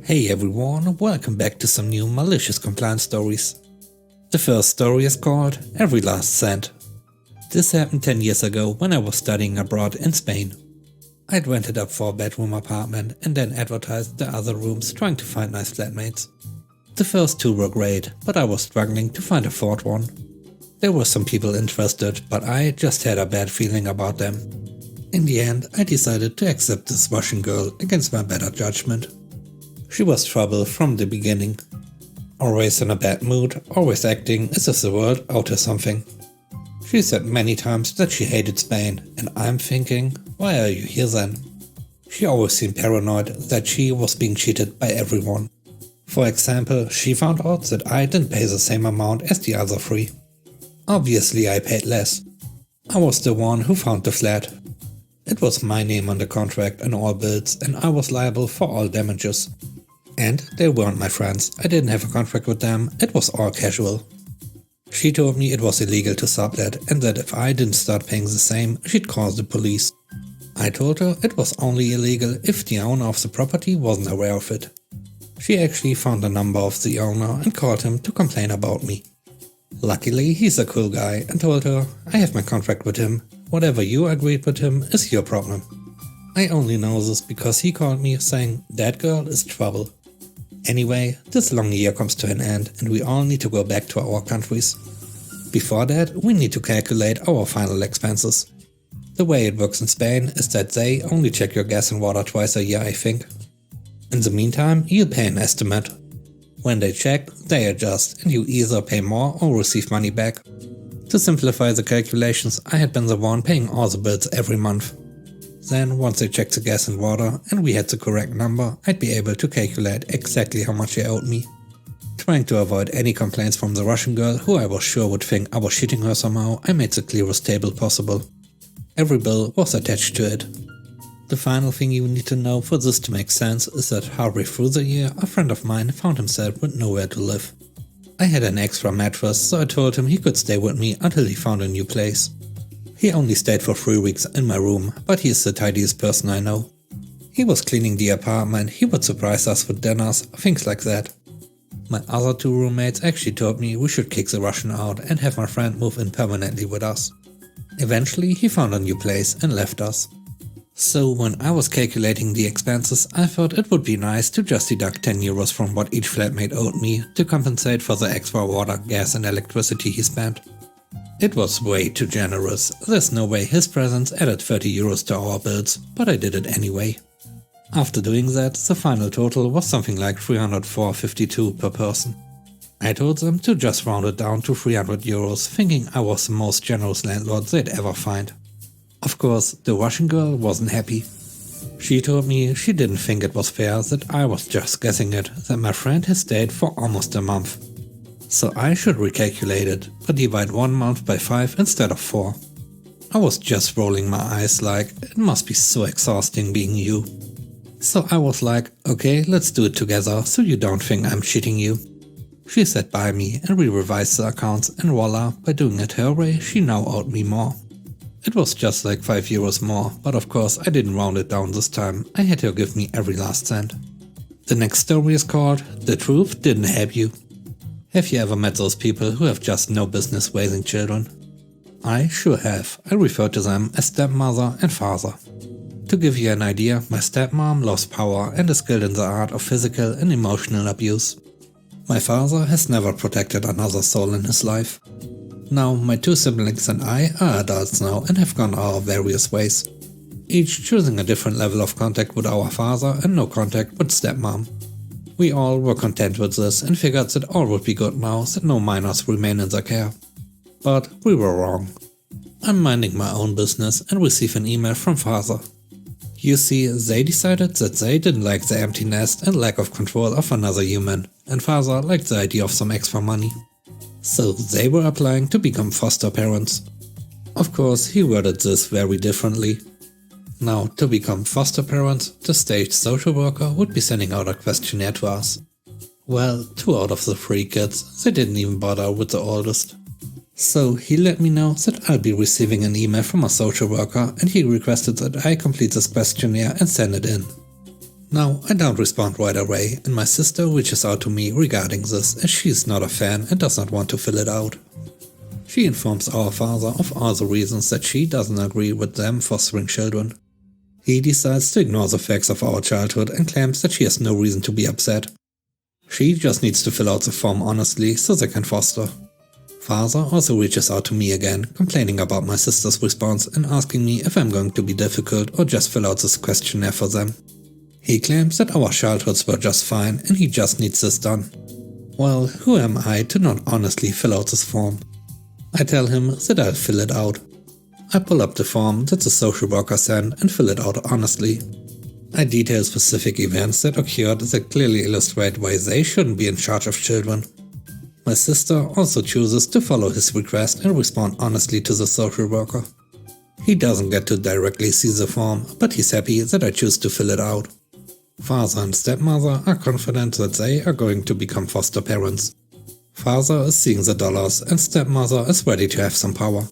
Hey everyone, welcome back to some new malicious compliance stories. The first story is called Every Last Cent. This happened 10 years ago when I was studying abroad in Spain. I'd rented a 4-bedroom apartment and then advertised the other rooms trying to find nice flatmates. The first 2 were great, but I was struggling to find a 4th one. There were some people interested, but I just had a bad feeling about them. In the end, I decided to accept this Russian girl against my better judgment. She was trouble from the beginning. Always in a bad mood, always acting as if the world owed her something. She said many times that she hated Spain, and I'm thinking, why are you here then? She always seemed paranoid that she was being cheated by everyone. For example, she found out that I didn't pay the same amount as the other 3. Obviously I paid less. I was the one who found the flat. It was my name on the contract and all bills, and I was liable for all damages. And they weren't my friends, I didn't have a contract with them, it was all casual. She told me it was illegal to sublet and that if I didn't start paying the same, she'd call the police. I told her it was only illegal if the owner of the property wasn't aware of it. She actually found the number of the owner and called him to complain about me. Luckily, he's a cool guy and told her, I have my contract with him, whatever you agreed with him is your problem. I only know this because he called me saying that girl is trouble. Anyway, this long year comes to an end and we all need to go back to our countries. Before that, we need to calculate our final expenses. The way it works in Spain is that they only check your gas and water twice a year, I think. In the meantime, you pay an estimate. When they check, they adjust and you either pay more or receive money back. To simplify the calculations, I had been the one paying all the bills every month. Then, once they checked the gas and water and we had the correct number, I'd be able to calculate exactly how much they owed me. Trying to avoid any complaints from the Russian girl, who I was sure would think I was cheating her somehow, I made the clearest table possible. Every bill was attached to it. The final thing you need to know for this to make sense is that halfway through the year, a friend of mine found himself with nowhere to live. I had an extra mattress, so I told him he could stay with me until he found a new place. He only stayed for 3 weeks in my room, but he is the tidiest person I know. He was cleaning the apartment, he would surprise us with dinners, things like that. My other 2 roommates actually told me we should kick the Russian out and have my friend move in permanently with us. Eventually he found a new place and left us. So when I was calculating the expenses, I thought it would be nice to just deduct 10 euros from what each flatmate owed me to compensate for the extra water, gas and electricity he spent. It was way too generous, there's no way his presence added 30 euros to our bills, but I did it anyway. After doing that, the final total was something like 304.52 per person. I told them to just round it down to 300 euros, thinking I was the most generous landlord they'd ever find. Of course, the Russian girl wasn't happy. She told me she didn't think it was fair that I was just guessing it, that my friend had stayed for almost a month. So I should recalculate it, but divide 1 month by 5 instead of 4. I was just rolling my eyes like, it must be so exhausting being you. So I was like, okay, let's do it together so you don't think I'm cheating you. She sat by me and we revised the accounts and voila, by doing it her way, she now owed me more. It was just like 5 euros more, but of course I didn't round it down this time, I had her give me every last cent. The next story is called The Truth Didn't Help You. Have you ever met those people who have just no business raising children? I sure have. I refer to them as stepmother and father. To give you an idea, my stepmom loves power and is skilled in the art of physical and emotional abuse. My father has never protected another soul in his life. Now, my 2 siblings and I are adults now and have gone our various ways, each choosing a different level of contact with our father and no contact with stepmom. We all were content with this and figured that all would be good now that no minors remain in their care. But we were wrong. I'm minding my own business and receive an email from father. You see, they decided that they didn't like the empty nest and lack of control of another human, and father liked the idea of some extra money. So they were applying to become foster parents. Of course, he worded this very differently. Now, to become foster parents, the state social worker would be sending out a questionnaire to us. Well, 2 out of the 3 kids, they didn't even bother with the oldest. So he let me know that I'll be receiving an email from a social worker and he requested that I complete this questionnaire and send it in. Now, I don't respond right away, and my sister reaches out to me regarding this, as she is not a fan and does not want to fill it out. She informs our father of all the reasons that she doesn't agree with them fostering children. He decides to ignore the facts of our childhood and claims that she has no reason to be upset. She just needs to fill out the form honestly so they can foster. Father also reaches out to me again, complaining about my sister's response and asking me if I'm going to be difficult or just fill out this questionnaire for them. He claims that our childhoods were just fine and he just needs this done. Well, who am I to not honestly fill out this form? I tell him that I'll fill it out. I pull up the form that the social worker sent and fill it out honestly. I detail specific events that occurred that clearly illustrate why they shouldn't be in charge of children. My sister also chooses to follow his request and respond honestly to the social worker. He doesn't get to directly see the form, but he's happy that I choose to fill it out. Father and stepmother are confident that they are going to become foster parents. Father is seeing the dollars and stepmother is ready to have some power.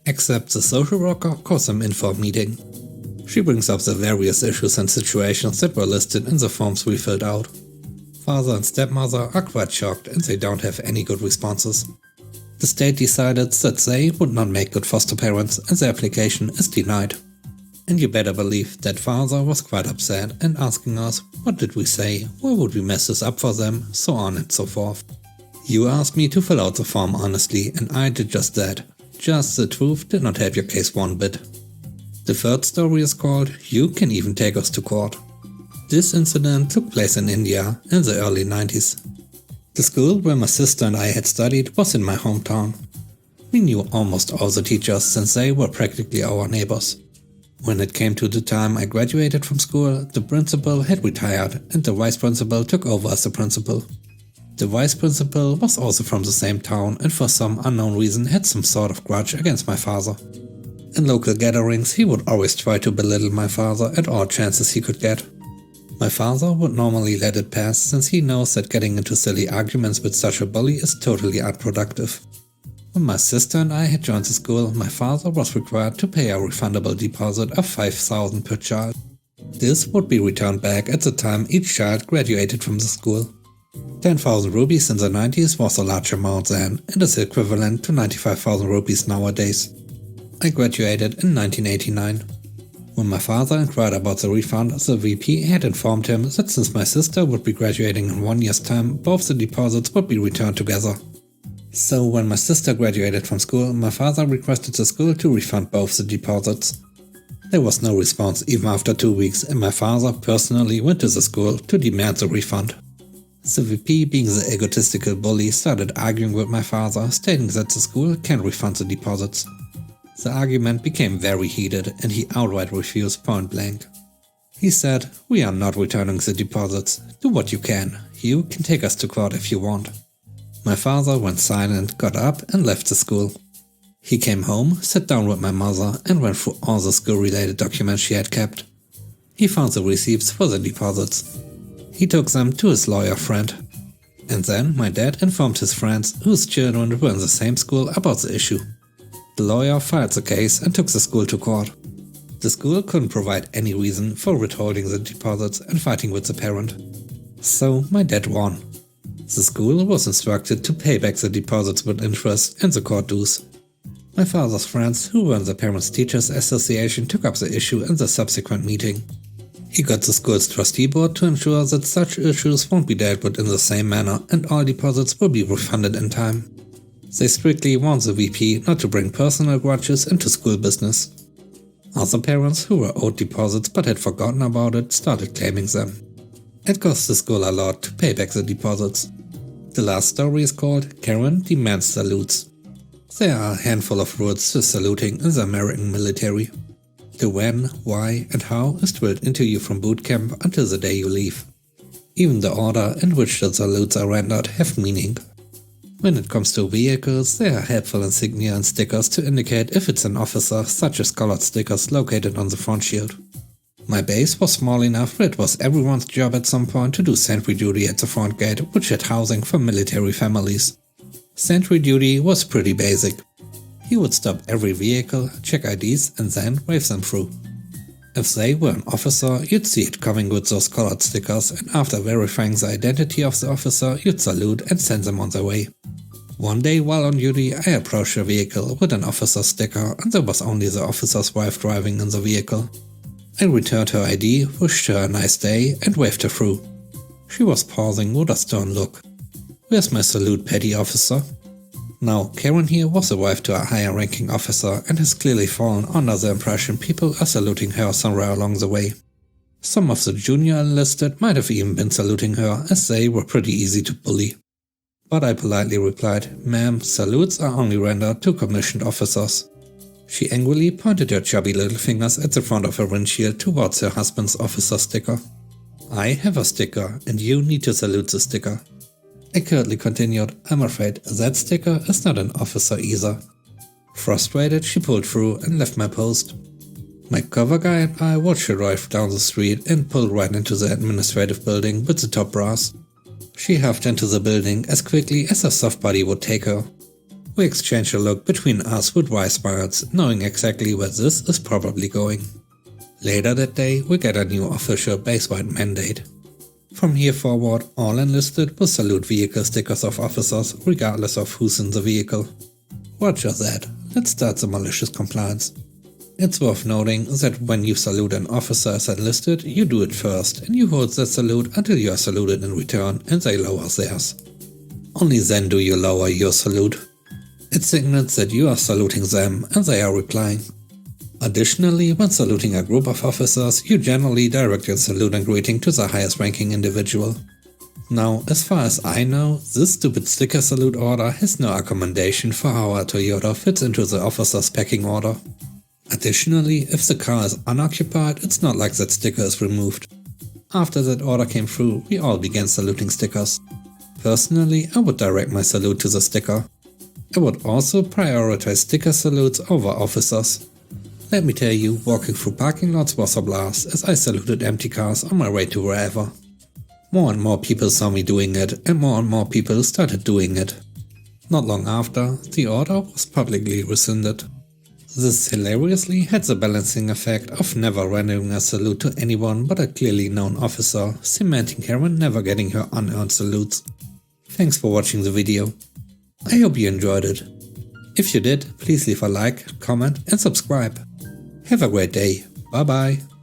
Except the social worker calls them in for a meeting. She brings up the various issues and situations that were listed in the forms we filled out. Father and stepmother are quite shocked and they don't have any good responses. The state decided that they would not make good foster parents and the application is denied. And you better believe that father was quite upset and asking us what did we say, why would we mess this up for them, so on and so forth. You asked me to fill out the form honestly and I did just that. Just the truth did not help your case one bit. The third story is called You Can Even Take Us to Court. This incident took place in India in the early 90s. The school where my sister and I had studied was in my hometown. We knew almost all the teachers since they were practically our neighbors. When it came to the time I graduated from school, the principal had retired and the vice principal took over as the principal. The vice principal was also from the same town and for some unknown reason had some sort of grudge against my father. In local gatherings he would always try to belittle my father at all chances he could get. My father would normally let it pass since he knows that getting into silly arguments with such a bully is totally unproductive. When my sister and I had joined the school, my father was required to pay a refundable deposit of 5,000 per child. This would be returned back at the time each child graduated from the school. 10,000 rupees in the 90s was a large amount then and is equivalent to 95,000 rupees nowadays. I graduated in 1989. When my father inquired about the refund, the VP had informed him that since my sister would be graduating in 1 year's time, both the deposits would be returned together. So when my sister graduated from school, my father requested the school to refund both the deposits. There was no response even after 2 weeks and my father personally went to the school to demand the refund. The VP, being the egotistical bully, started arguing with my father, stating that the school can refund the deposits. The argument became very heated and he outright refused point blank. He said, "We are not returning the deposits. Do what you can. You can take us to court if you want." My father went silent, got up and left the school. He came home, sat down with my mother and went through all the school-related documents she had kept. He found the receipts for the deposits. He took them to his lawyer friend. And then my dad informed his friends whose children were in the same school about the issue. The lawyer filed the case and took the school to court. The school couldn't provide any reason for withholding the deposits and fighting with the parent. So my dad won. The school was instructed to pay back the deposits with interest and the court dues. My father's friends, who were in the Parents Teachers Association, took up the issue in the subsequent meeting. He got the school's trustee board to ensure that such issues won't be dealt with in the same manner and all deposits will be refunded in time. They strictly warned the VP not to bring personal grudges into school business. Other parents who were owed deposits but had forgotten about it started claiming them. It cost the school a lot to pay back the deposits. The last story is called Karen Demands Salutes. There are a handful of rules to saluting in the American military. The when, why and how is drilled into you from boot camp until the day you leave. Even the order in which the salutes are rendered have meaning. When it comes to vehicles, there are helpful insignia and stickers to indicate if it's an officer, such as colored stickers located on the front shield. My base was small enough that it was everyone's job at some point to do sentry duty at the front gate, which had housing for military families. Sentry duty was pretty basic. He would stop every vehicle, check IDs and then wave them through. If they were an officer, you'd see it coming with those colored stickers, and after verifying the identity of the officer, you'd salute and send them on their way. One day while on duty, I approached a vehicle with an officer sticker, and there was only the officer's wife driving in the vehicle. I returned her ID, wished her a nice day, and waved her through. She was pausing with a stern look. "Where's my salute, petty officer?" Now, Karen here was the wife to a higher ranking officer and has clearly fallen under the impression people are saluting her somewhere along the way. Some of the junior enlisted might have even been saluting her, as they were pretty easy to bully. But I politely replied, "Ma'am, salutes are only rendered to commissioned officers." She angrily pointed her chubby little fingers at the front of her windshield towards her husband's officer sticker. "I have a sticker, and you need to salute the sticker." I curtly continued, "I'm afraid that sticker is not an officer either." Frustrated, she pulled through and left my post. My cover guy and I watched her drive down the street and pulled right into the administrative building with the top brass. She huffed into the building as quickly as her soft body would take her. We exchanged a look between us with wide smiles, knowing exactly where this is probably going. Later that day, we get a new official base-wide mandate. From here forward, all enlisted will salute vehicle stickers of officers, regardless of who's in the vehicle. Roger that, let's start the malicious compliance. It's worth noting that when you salute an officer as enlisted, you do it first, and you hold that salute until you are saluted in return and they lower theirs. Only then do you lower your salute. It signals that you are saluting them and they are replying. Additionally, when saluting a group of officers, you generally direct your salute and greeting to the highest ranking individual. Now, as far as I know, this stupid sticker salute order has no accommodation for how a Toyota fits into the officer's pecking order. Additionally, if the car is unoccupied, it's not like that sticker is removed. After that order came through, we all began saluting stickers. Personally, I would direct my salute to the sticker. I would also prioritize sticker salutes over officers. Let me tell you, walking through parking lots was a blast as I saluted empty cars on my way to wherever. More and more people saw me doing it, and more people started doing it. Not long after, the order was publicly rescinded. This hilariously had the balancing effect of never rendering a salute to anyone but a clearly known officer, cementing Karen never getting her unearned salutes. Thanks for watching the video. I hope you enjoyed it. If you did, please leave a like, comment and subscribe. Have a great day. Bye bye.